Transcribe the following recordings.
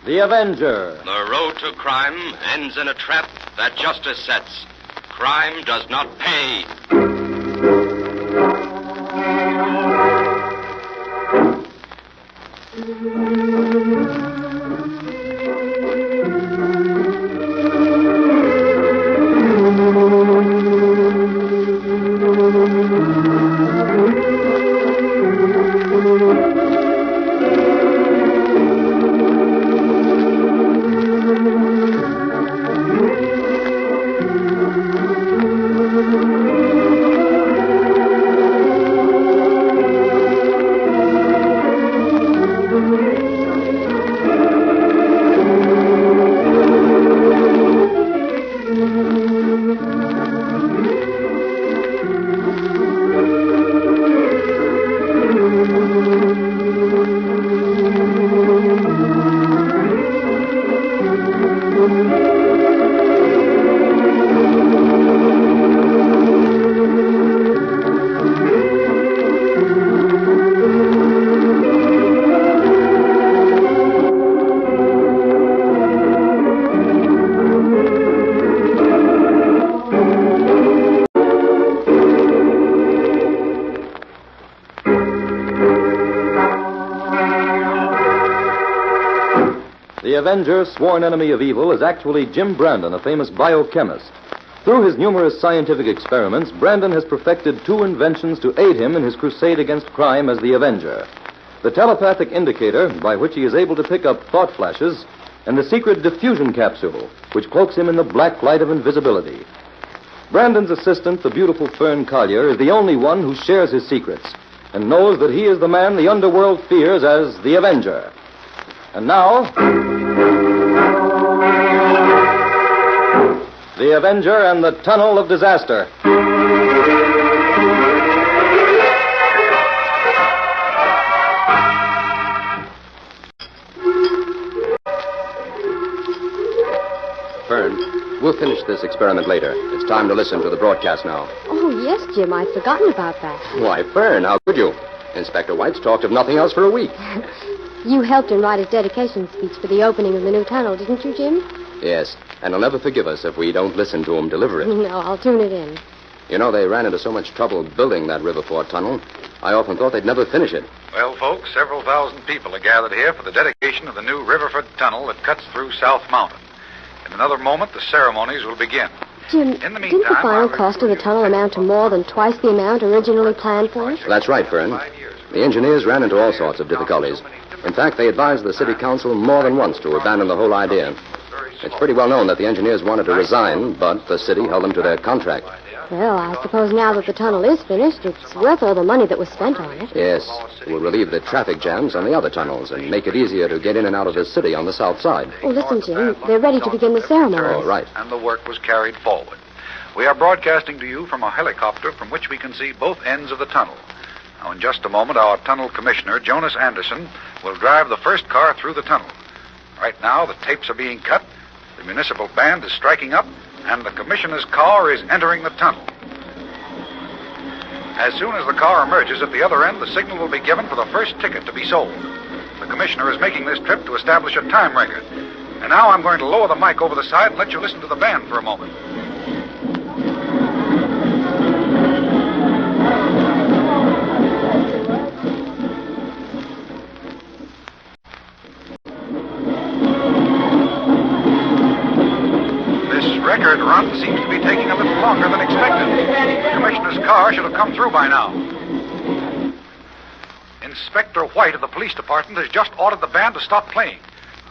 The Avenger. The road to crime ends in a trap that justice sets. Crime does not pay. The Avenger, sworn enemy of evil, is actually Jim Brandon, a famous biochemist. Through his numerous scientific experiments, Brandon has perfected two inventions to aid him in his crusade against crime as the Avenger. The telepathic indicator, by which he is able to pick up thought flashes, and the secret diffusion capsule, which cloaks him in the black light of invisibility. Brandon's assistant, the beautiful Fern Collier, is the only one who shares his secrets and knows that he is the man the underworld fears as the Avenger. And now, The Avenger and the Tunnel of Disaster. Fern, we'll finish this experiment later. It's time to listen to the broadcast now. Oh, yes, Jim. I'd forgotten about that. Why, Fern, how could you? Inspector White's talked of nothing else for a week. You helped him write his dedication speech for the opening of the new tunnel, didn't you, Jim? Yes, and he'll never forgive us if we don't listen to him deliver it. No, I'll tune it in. You know, they ran into so much trouble building that Riverford tunnel, I often thought they'd never finish it. Well, folks, several thousand people are gathered here for the dedication of the new Riverford tunnel that cuts through South Mountain. In another moment, the ceremonies will begin. Jim, In the didn't the meantime, final I'll cost of the tunnel amount to more than twice the amount originally planned for it? That's right, Fern. The engineers ran into all sorts of difficulties. In fact, they advised the city council more than once to abandon the whole idea. It's pretty well known that the engineers wanted to resign, but the city held them to their contract. Well, I suppose now that the tunnel is finished, it's worth all the money that was spent on it. Yes, it will relieve the traffic jams on the other tunnels and make it easier to get in and out of the city on the south side. Oh, listen, Jim, they're ready to begin the ceremony. Oh, right. And the work was carried forward. We are broadcasting to you from a helicopter from which we can see both ends of the tunnel. Now, in just a moment, our tunnel commissioner, Jonas Anderson, will drive the first car through the tunnel. Right now, the tapes are being cut, the municipal band is striking up, and the commissioner's car is entering the tunnel. As soon as the car emerges at the other end, the signal will be given for the first ticket to be sold. The commissioner is making this trip to establish a time record. And now I'm going to lower the mic over the side and let you listen to the band for a moment. Record run seems to be taking a little longer than expected. The commissioner's car should have come through by now. Inspector White of the police department has just ordered the band to stop playing.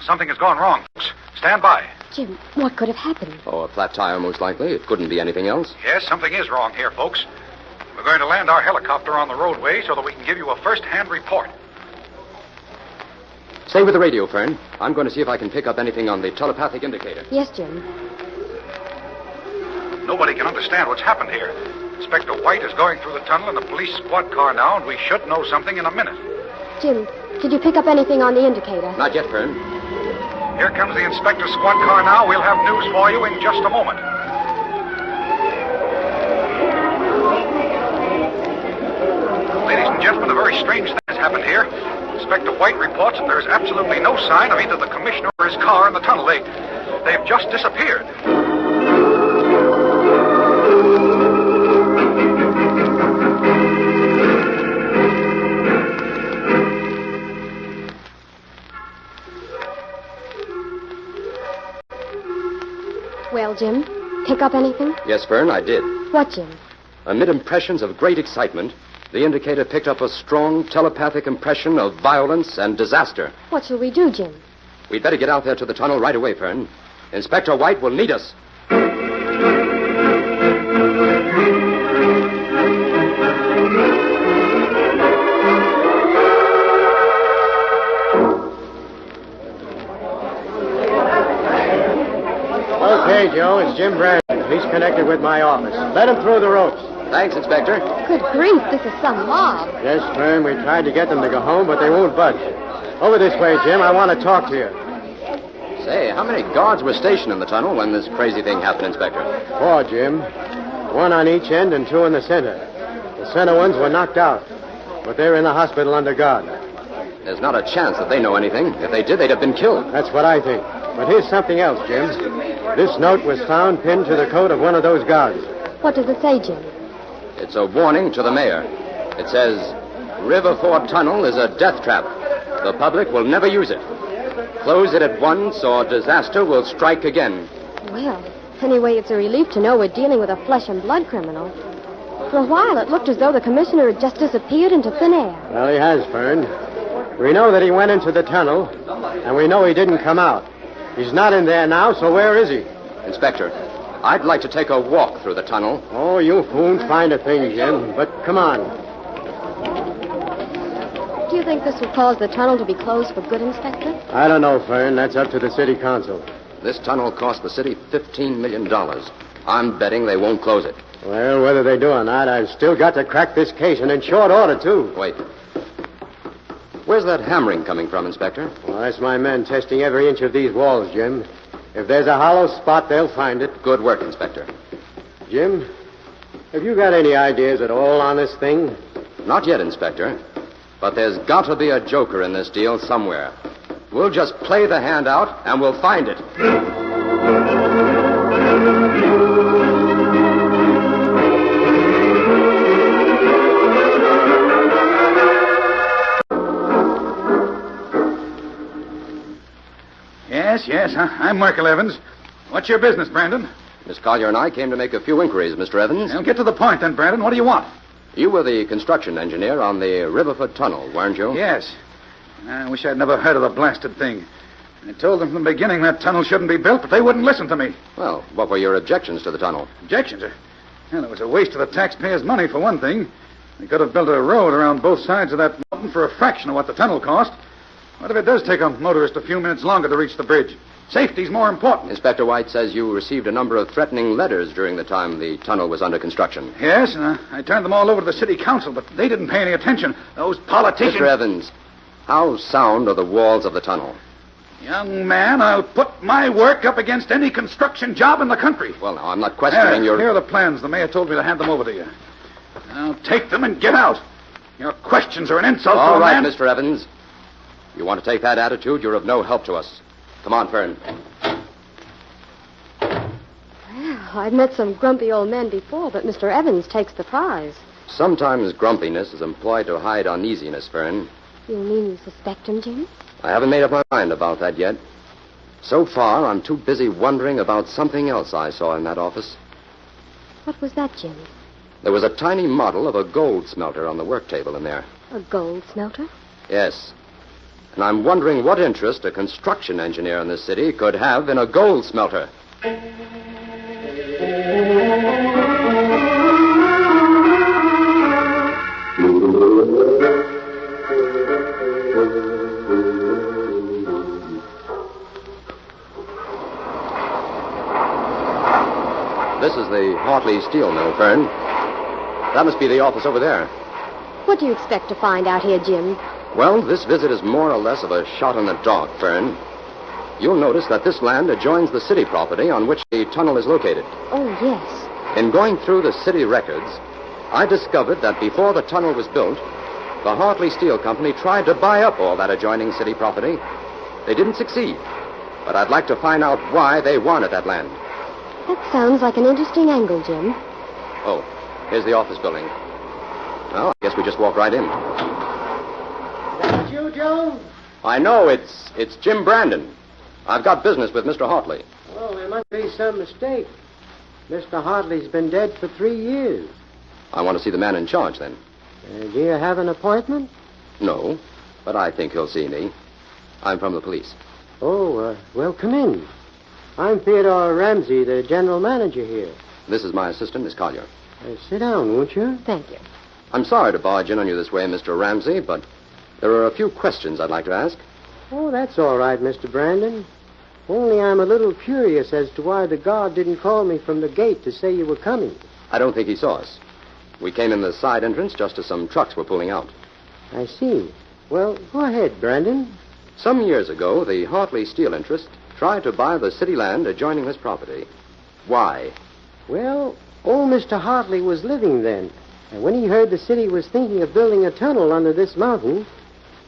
Something has gone wrong, folks. Stand by. Jim, what could have happened? Oh, a flat tire, most likely. It couldn't be anything else. Yes, something is wrong here, folks. We're going to land our helicopter on the roadway so that we can give you a first-hand report. Stay with the radio, Fern. I'm going to see if I can pick up anything on the telepathic indicator. Yes, Jim. Nobody can understand what's happened here. Inspector White is going through the tunnel in the police squad car now, and we should know something in a minute. Jim, did you pick up anything on the indicator? Not yet, Fern. Here comes the inspector squad car now. We'll have news for you in just a moment. Ladies and gentlemen, a very very strange thing has happened here. Inspector White reports that there is absolutely no sign of either the commissioner or his car in the tunnel. They've just disappeared. Well, Jim, pick up anything? Yes, Fern, I did. What, Jim? Amid impressions of great excitement, the indicator picked up a strong telepathic impression of violence and disaster. What shall we do, Jim? We'd better get out there to the tunnel right away, Fern. Inspector White will need us. Okay, Joe, it's Jim Brandon. He's connected with my office. Let him through the ropes. Thanks, Inspector. Good grief, this is some mob. Yes, Fern, we tried to get them to go home, but they won't budge. Over this way, Jim. I want to talk to you. Say, how many guards were stationed in the tunnel when this crazy thing happened, Inspector? 4, Jim. 1 on each end and 2 in the center. The center ones were knocked out, but they're in the hospital under guard. There's not a chance that they know anything. If they did, they'd have been killed. That's what I think. But here's something else, Jim. This note was found pinned to the coat of one of those guards. What does it say, Jim? It's a warning to the mayor. It says, Riverford Tunnel is a death trap. The public will never use it. Close it at once or disaster will strike again. Well, anyway, it's a relief to know we're dealing with a flesh and blood criminal. For a while, it looked as though the commissioner had just disappeared into thin air. Well, he has, Fern. We know that he went into the tunnel, and we know he didn't come out. He's not in there now, so where is he? Inspector, I'd like to take a walk through the tunnel. Oh, you won't find a thing, Jim. But come on. Do you think this will cause the tunnel to be closed for good, Inspector? I don't know, Fern. That's up to the city council. This tunnel cost the city $15 million. I'm betting they won't close it. Well, whether they do or not, I've still got to crack this case, and in short order, too. Wait. Where's that hammering coming from, Inspector? Well, that's my men testing every inch of these walls, Jim. If there's a hollow spot, they'll find it. Good work, Inspector. Jim, have you got any ideas at all on this thing? Not yet, Inspector. But there's got to be a joker in this deal somewhere. We'll just play the hand out, and we'll find it. Yes. I'm Markel Evans. What's your business, Brandon? Miss Collier and I came to make a few inquiries, Mr. Evans. Well, get to the point then, Brandon. What do you want? You were the construction engineer on the Riverford Tunnel, weren't you? Yes. I wish I'd never heard of the blasted thing. I told them from the beginning that tunnel shouldn't be built, but they wouldn't listen to me. Well, what were your objections to the tunnel? Objections? Well, it was a waste of the taxpayers' money, for one thing. They could have built a road around both sides of that mountain for a fraction of what the tunnel cost. What if it does take a motorist a few minutes longer to reach the bridge? Safety's more important. Inspector White says you received a number of threatening letters during the time the tunnel was under construction. Yes, and I turned them all over to the city council, but they didn't pay any attention. Those politicians... Mr. Evans, how sound are the walls of the tunnel? Young man, I'll put my work up against any construction job in the country. Well, now, I'm not questioning your... Here are the plans. The mayor told me to hand them over to you. Now, take them and get out. Your questions are an insult to a All right, man... Mr. Evans. You want to take that attitude, you're of no help to us. Come on, Fern. Well, I've met some grumpy old men before, but Mr. Evans takes the prize. Sometimes grumpiness is employed to hide uneasiness, Fern. You mean you suspect him, Jim? I haven't made up my mind about that yet. So far, I'm too busy wondering about something else I saw in that office. What was that, Jim? There was a tiny model of a gold smelter on the work table in there. A gold smelter? Yes. And I'm wondering what interest a construction engineer in this city could have in a gold smelter. This is the Hartley Steel Mill, Fern. That must be the office over there. What do you expect to find out here, Jim? Well, this visit is more or less of a shot in the dark, Fern. You'll notice that this land adjoins the city property on which the tunnel is located. Oh, yes. In going through the city records, I discovered that before the tunnel was built, The Hartley Steel Company tried to buy up all that adjoining city property. They didn't succeed. But I'd like to find out why they wanted that land. That sounds like an interesting angle, Jim. Oh, here's the office building. Well, I guess we just walk right in. That's you, Joe? I know, it's Jim Brandon. I've got business with Mr. Hartley. Oh, there must be some mistake. Mr. Hartley's been dead for 3 years. I want to see the man in charge, then. Do you have an appointment? No, but I think he'll see me. I'm from the police. Oh, well, come in. I'm Theodore Ramsey, the general manager here. This is my assistant, Miss Collier. Sit down, won't you? Thank you. I'm sorry to barge in on you this way, Mr. Ramsey, but there are a few questions I'd like to ask. Oh, that's all right, Mr. Brandon. Only I'm a little curious as to why the guard didn't call me from the gate to say you were coming. I don't think he saw us. We came in the side entrance just as some trucks were pulling out. I see. Well, go ahead, Brandon. Some years ago, the Hartley Steel interest tried to buy the city land adjoining this property. Why? Well, old Mr. Hartley was living then. And when he heard the city was thinking of building a tunnel under this mountain,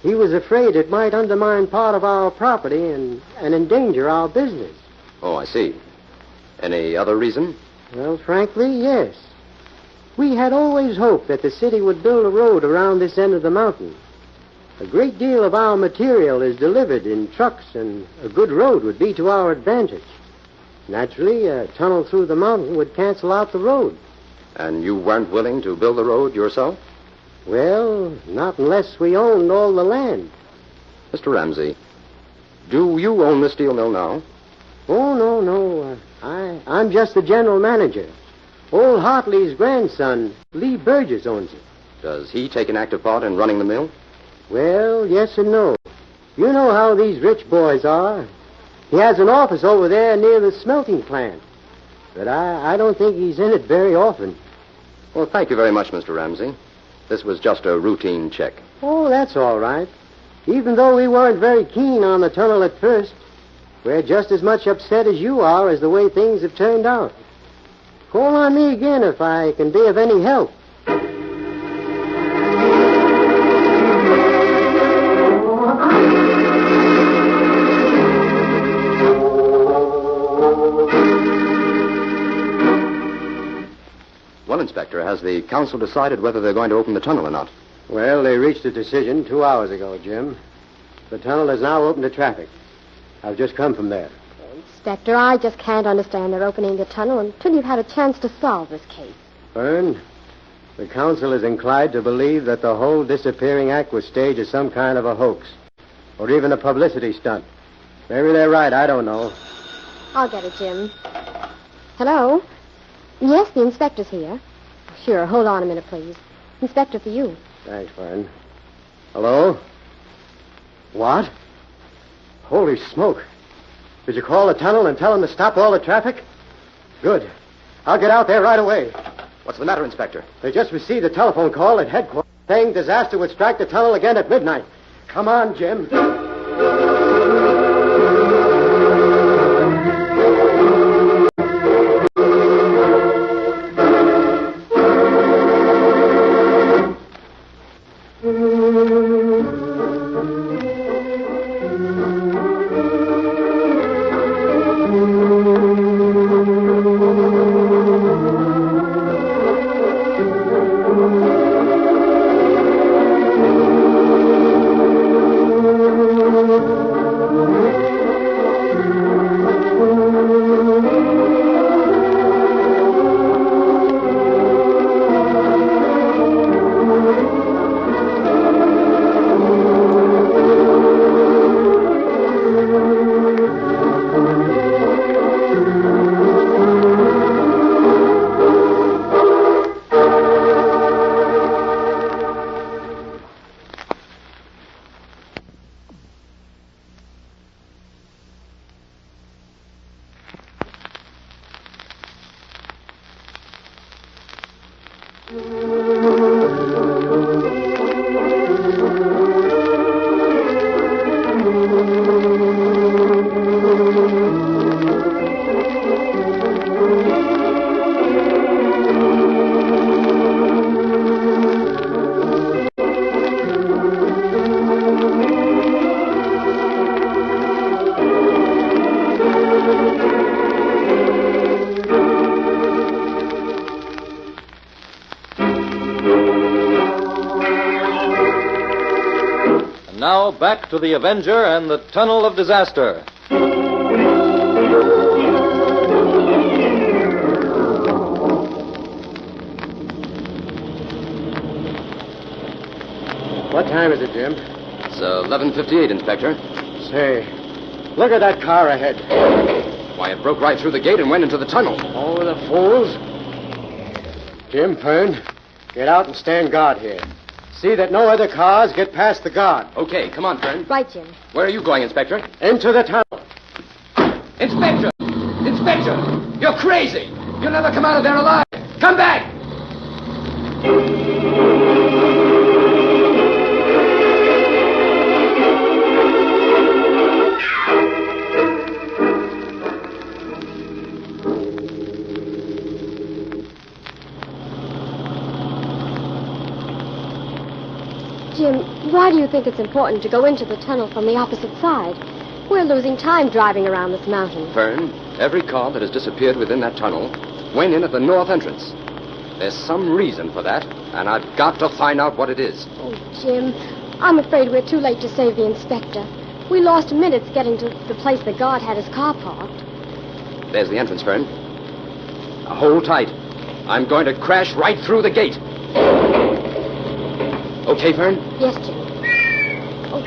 he was afraid it might undermine part of our property and endanger our business. Oh, I see. Any other reason? Well, frankly, yes. We had always hoped that the city would build a road around this end of the mountain. A great deal of our material is delivered in trucks, and a good road would be to our advantage. Naturally, a tunnel through the mountain would cancel out the road. And you weren't willing to build the road yourself? Well, not unless we owned all the land. Mr. Ramsey, do you own the steel mill now? Oh, no. I'm just the general manager. Old Hartley's grandson, Lee Burgess, owns it. Does he take an active part in running the mill? Well, yes and no. You know how these rich boys are. He has an office over there near the smelting plant. But I don't think he's in it very often. Well, thank you very much, Mr. Ramsey. This was just a routine check. Oh, that's all right. Even though we weren't very keen on the tunnel at first, we're just as much upset as you are as the way things have turned out. Call on me again if I can be of any help. Well, Inspector, has the council decided whether they're going to open the tunnel or not? Well, they reached a decision 2 hours ago, Jim. The tunnel is now open to traffic. I've just come from there. Inspector, I just can't understand their opening the tunnel until you've had a chance to solve this case. Fern, the council is inclined to believe that the whole disappearing act was staged as some kind of a hoax, or even a publicity stunt. Maybe they're right, I don't know. I'll get it, Jim. Hello? Yes, the inspector's here. Sure, hold on a minute, please. Inspector, for you. Thanks, Fern. Hello? What? Holy smoke. Did you call the tunnel and tell them to stop all the traffic? Good. I'll get out there right away. What's the matter, Inspector? They just received a telephone call at headquarters saying disaster would strike the tunnel again at midnight. Come on, Jim. now back to the Avenger and the Tunnel of Disaster. What time is it, Jim? It's 11:58, Inspector. Say, look at that car ahead. Why, it broke right through the gate and went into the tunnel. All of the fools. Jim, Fern, get out and stand guard here. See that no other cars get past the guard. Okay, come on, Fern. Right, Jim. Where are you going, Inspector? Into the tunnel. Inspector! Inspector! You're crazy! You'll never come out of there alive! Come back! Jim, why do you think it's important to go into the tunnel from the opposite side? We're losing time driving around this mountain. Fern, every car that has disappeared within that tunnel went in at the north entrance. There's some reason for that, and I've got to find out what it is. Oh, Jim, I'm afraid we're too late to save the inspector. We lost minutes getting to the place the guard had his car parked. There's the entrance, Fern. Now hold tight. I'm going to crash right through the gate. Okay, Fern? Yes, Jim. Oh,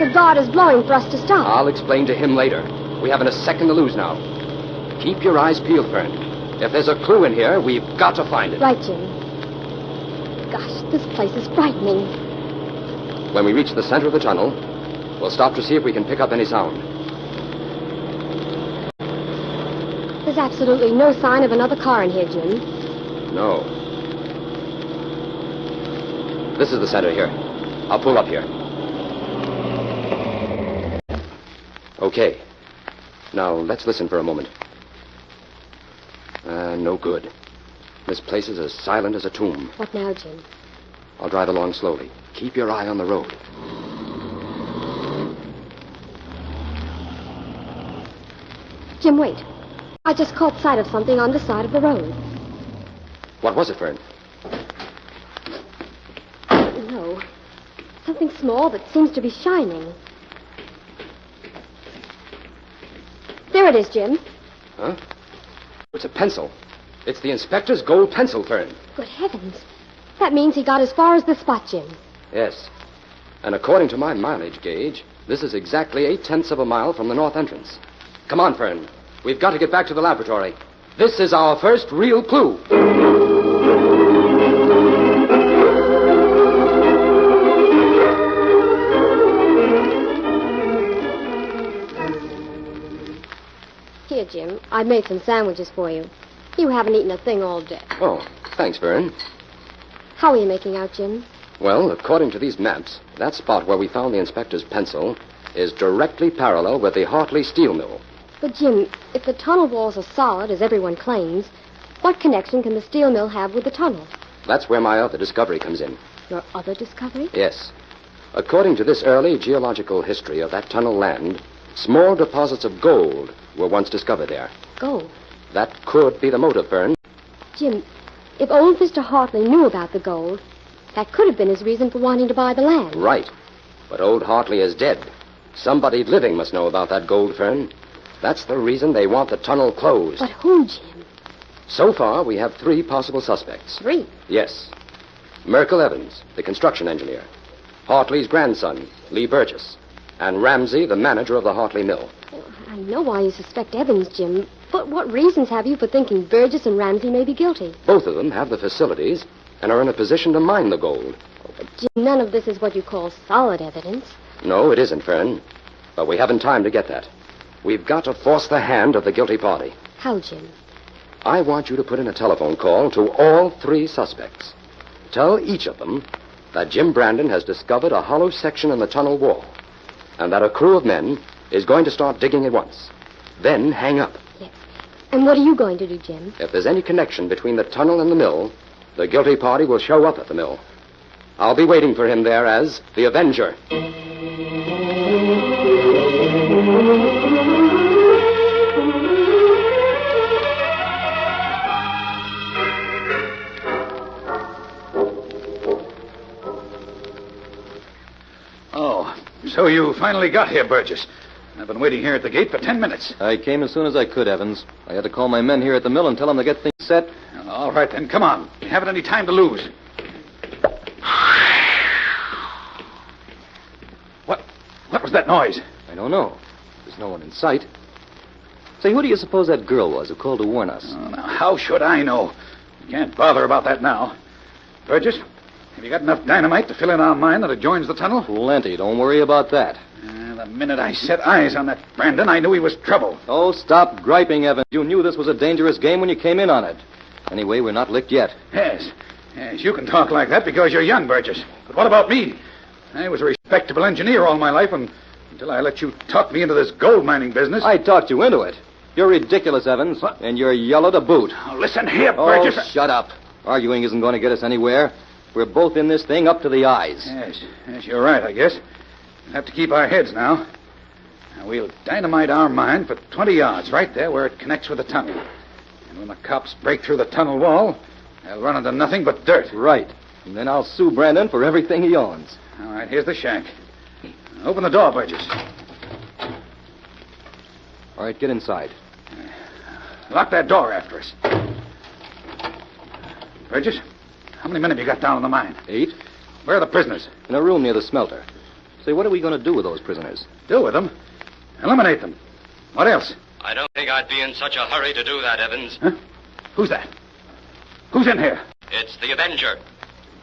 the guard is blowing for us to stop. I'll explain to him later. We haven't a second to lose now. Keep your eyes peeled, Fern. If there's a clue in here, we've got to find it. Right, Jim. Gosh, this place is frightening. When we reach the center of the tunnel, we'll stop to see if we can pick up any sound. There's absolutely no sign of another car in here, Jim. No. This is the center here. I'll pull up here. Okay. Now, let's listen for a moment. No good. This place is as silent as a tomb. What now, Jim? I'll drive along slowly. Keep your eye on the road. Jim, wait. I just caught sight of something on the side of the road. What was it, Fern? No. Something small that seems to be shining. There it is, Jim. Huh? It's a pencil. It's the inspector's gold pencil, Fern. Good heavens. That means he got as far as this spot, Jim. Yes. And according to my mileage gauge, this is exactly 0.8 of a mile from the north entrance. Come on, Fern. We've got to get back to the laboratory. This is our first real clue. Here, Jim. I made some sandwiches for you. You haven't eaten a thing all day. Oh, thanks, Fern. How are you making out, Jim? Well, according to these maps, that spot where we found the inspector's pencil is directly parallel with the Hartley steel mill. But, Jim, if the tunnel walls are solid, as everyone claims, what connection can the steel mill have with the tunnel? That's where my other discovery comes in. Your other discovery? Yes. According to this early geological history of that tunnel land, small deposits of gold were once discovered there. Gold. That could be the motive, Fern. Jim, if old Mr. Hartley knew about the gold, that could have been his reason for wanting to buy the land. Right. But old Hartley is dead. Somebody living must know about that gold, Fern. That's the reason they want the tunnel closed. But who, Jim? So far, we have 3 possible suspects. 3? Yes. Merkel Evans, the construction engineer. Hartley's grandson, Lee Burgess. And Ramsey, the manager of the Hartley mill. I know why you suspect Evans, Jim, but what reasons have you for thinking Burgess and Ramsey may be guilty? Both of them have the facilities and are in a position to mine the gold. Jim, none of this is what you call solid evidence. No, it isn't, Fern. But we haven't time to get that. We've got to force the hand of the guilty party. How, Jim? I want you to put in a telephone call to all 3 suspects. Tell each of them that Jim Brandon has discovered a hollow section in the tunnel wall, and that a crew of men is going to start digging at once. Then hang up. Yes. And what are you going to do, Jim? If there's any connection between the tunnel and the mill, the guilty party will show up at the mill. I'll be waiting for him there as the Avenger. Oh, So you finally got here, Burgess. I've been waiting here at the gate for 10 minutes. I came as soon as I could, Evans. I had to call my men here at the mill and tell them to get things set. All right, then. Come on. We haven't any time to lose. What was that noise? I don't know. There's no one in sight. Say, who do you suppose that girl was who called to warn us? Oh, now, how should I know? We can't bother about that now. Burgess, have you got enough dynamite to fill in our mine that adjoins the tunnel? Plenty. Don't worry about that. The minute I set eyes on that Brandon, I knew he was trouble. Oh, stop griping, Evans. You knew this was a dangerous game when you came in on it. Anyway, we're not licked yet. Yes, you can talk like that because you're young, Burgess. But what about me? I was a respectable engineer all my life until I let you talk me into this gold mining business. I talked you into it. You're ridiculous, Evans. What? And you're yellow to boot. Oh, listen here, Burgess. Oh, shut up. Arguing isn't going to get us anywhere. We're both in this thing up to the eyes. Yes, you're right, I guess. We'll have to keep our heads now. We'll dynamite our mine for 20 yards, right there where it connects with the tunnel. And when the cops break through the tunnel wall, they'll run into nothing but dirt. Right. And then I'll sue Brandon for everything he owns. All right, here's the shack. Open the door, Burgess. All right, get inside. Lock that door after us. Burgess, how many men have you got down in the mine? 8. Where are the prisoners? In a room near the smelter. Say, what are we going to do with those prisoners? Do with them? Eliminate them. What else? I don't think I'd be in such a hurry to do that, Evans. Huh? Who's that? Who's in here? It's the Avenger.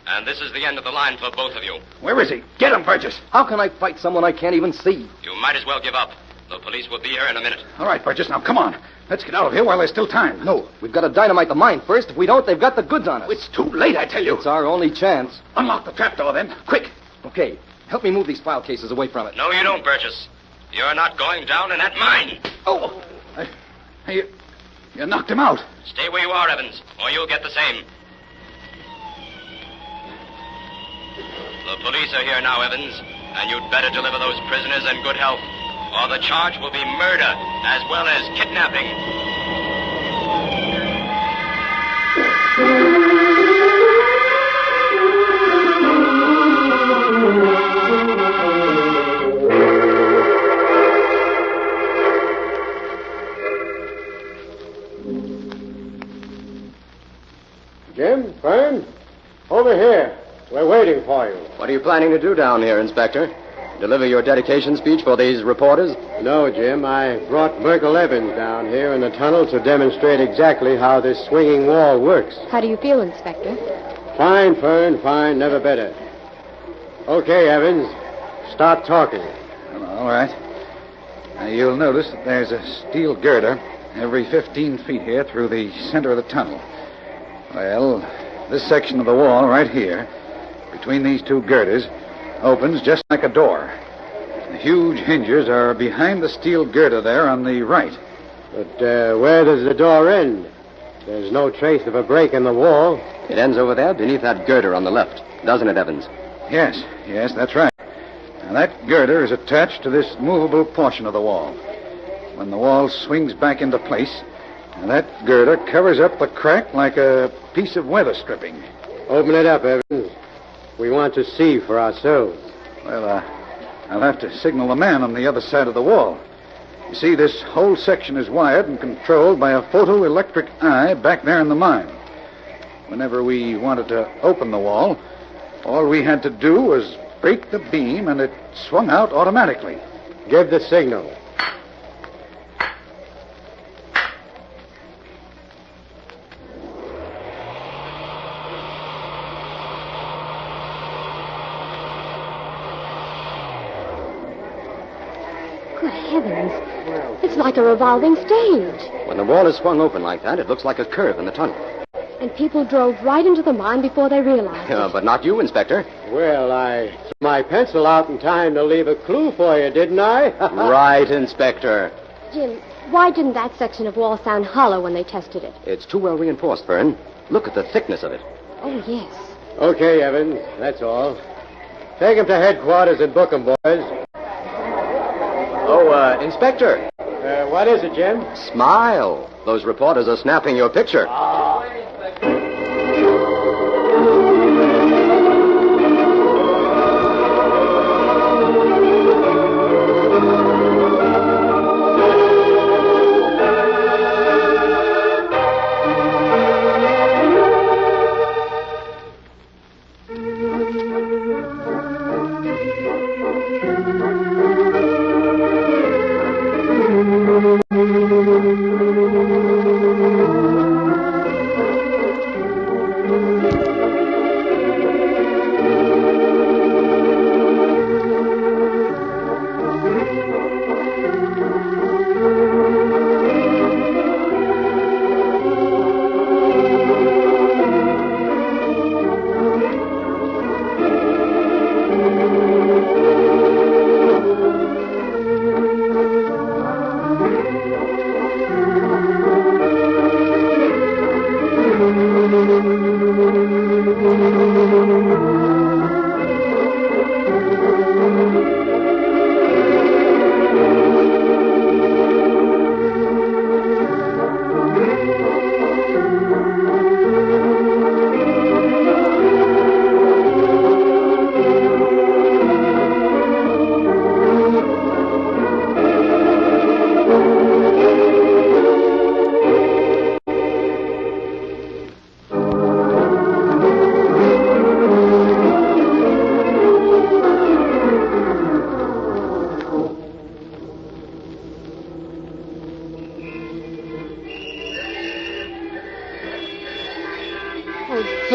And this is the end of the line for both of you. Where is he? Get him, Burgess. How can I fight someone I can't even see? You might as well give up. The police will be here in a minute. All right, Burgess, now come on. Let's get out of here while there's still time. No, we've got to dynamite the mine first. If we don't, they've got the goods on us. It's too late, I tell you. It's our only chance. Unlock the trapdoor, then. Quick. Okay, help me move these file cases away from it. No, you don't, Burgess. You're not going down in that mine. Oh, you knocked him out. Stay where you are, Evans, or you'll get the same. The police are here now, Evans, and you'd better deliver those prisoners in good health, or the charge will be murder as well as kidnapping. Jim, Fern, over here. We're waiting for you. What are you planning to do down here, Inspector? Deliver your dedication speech for these reporters? No, Jim. I brought Merkel Evans down here in the tunnel to demonstrate exactly how this swinging wall works. How do you feel, Inspector? Fine, Fern, fine. Never better. Okay, Evans. Start talking. All right. Now, you'll notice that there's a steel girder every 15 feet here through the center of the tunnel. Well, this section of the wall right here, between these two girders, opens just like a door. The huge hinges are behind the steel girder there on the right. But where does the door end? There's no trace of a break in the wall. It ends over there beneath that girder on the left, doesn't it, Evans? Yes, that's right. Now, that girder is attached to this movable portion of the wall. When the wall swings back into place, that girder covers up the crack like a piece of weather stripping. Open it up, Evans. We want to see for ourselves. Well, I'll have to signal the man on the other side of the wall. You see, this whole section is wired and controlled by a photoelectric eye back there in the mine. Whenever we wanted to open the wall, all we had to do was break the beam and it swung out automatically. Give the signal. Good heavens. It's like a revolving stage. When the wall is swung open like that, it looks like a curve in the tunnel. And people drove right into the mine before they realized it. But not you, Inspector. Well, I threw my pencil out in time to leave a clue for you, didn't I? Right, Inspector. Jim, why didn't that section of wall sound hollow when they tested it? It's too well reinforced, Fern. Look at the thickness of it. Oh, yes. Okay, Evans, that's all. Take him to headquarters and book him, boys. Oh, Inspector. What is it, Jim? Smile. Those reporters are snapping your picture.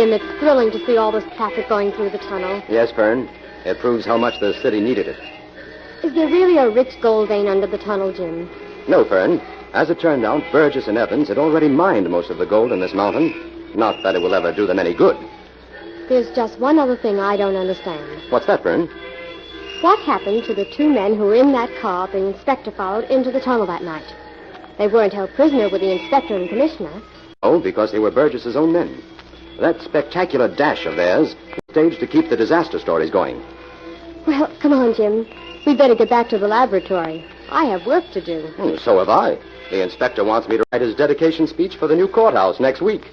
Jim, it's thrilling to see all this traffic going through the tunnel. Yes, Fern. It proves how much the city needed it. Is there really a rich gold vein under the tunnel, Jim? No, Fern. As it turned out, Burgess and Evans had already mined most of the gold in this mountain. Not that it will ever do them any good. There's just one other thing I don't understand. What's that, Fern? What happened to the two men who were in that car the inspector followed into the tunnel that night? They weren't held prisoner with the inspector and commissioner. Oh, because they were Burgess's own men. That spectacular dash of theirs was staged to keep the disaster stories going. Well, come on, Jim. We'd better get back to the laboratory. I have work to do. So have I. The inspector wants me to write his dedication speech for the new courthouse next week.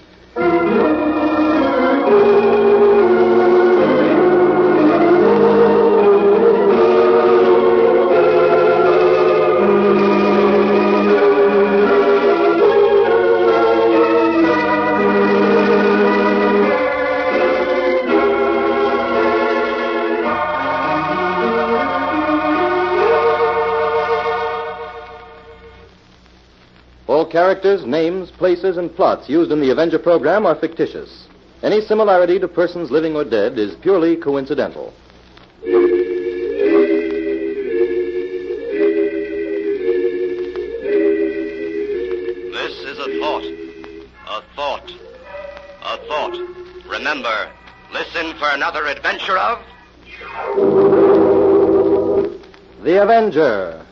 All characters, names, places, and plots used in the Avenger program are fictitious. Any similarity to persons living or dead is purely coincidental. This is a thought. A thought. A thought. Remember, listen for another adventure of... The Avenger.